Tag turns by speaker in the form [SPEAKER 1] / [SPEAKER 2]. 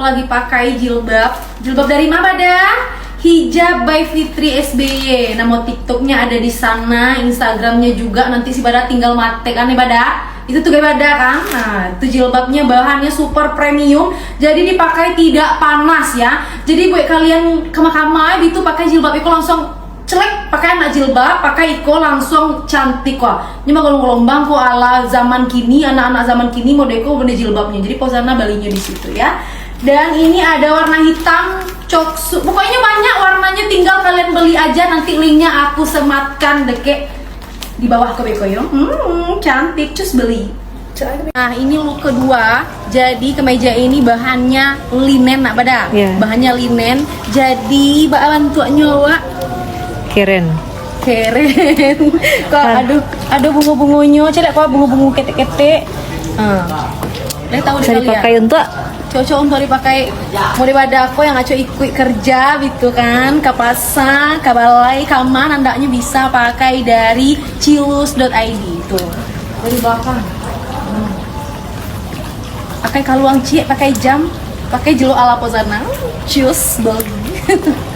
[SPEAKER 1] lagi pakai jilbab. Jilbab dari mana, Bada? Hijab by Fitri SBY. Nama TikToknya ada di sana, Instagramnya juga. Nanti si Bada tinggal matek kan ya, Bada? Itu tuh kayak Bada kan. Nah, itu jilbabnya bahannya super premium, jadi dipakai tidak panas ya. Jadi buat kalian kama-kama itu pakai jilbab itu langsung celek, pakai anak jilbab, pakai iko langsung cantik kok. Ini mah gelombang kok ala zaman kini, anak-anak zaman kini modeko bener jilbabnya. Jadi posana balinya di situ ya. Dan ini ada warna hitam, coksu. Pokoknya banyak warnanya, tinggal kalian beli aja. Nanti linknya aku sematkan deke di bawah ke Bekoyo. Cantik, cus beli. Nah, ini look kedua. Jadi kemeja ini bahannya linen, nak Bada.
[SPEAKER 2] Yeah.
[SPEAKER 1] Bahannya linen. Jadi bantu nyawa
[SPEAKER 2] Keren.
[SPEAKER 1] kok ada bunga-bunganya, cek kok bunga-bunga ketek-ketek. Tahu
[SPEAKER 2] Bisa dipakai untuk
[SPEAKER 1] cocok untuk dipakai mau daripada aku yang ngaco ikut kerja gitu kan, ke pasar, ke balai, ke mana andaknya bisa pakai dari cius.id itu dari belakang. Pakai kaluang cie, pakai jam, pakai jelo ala posana, cius bagus.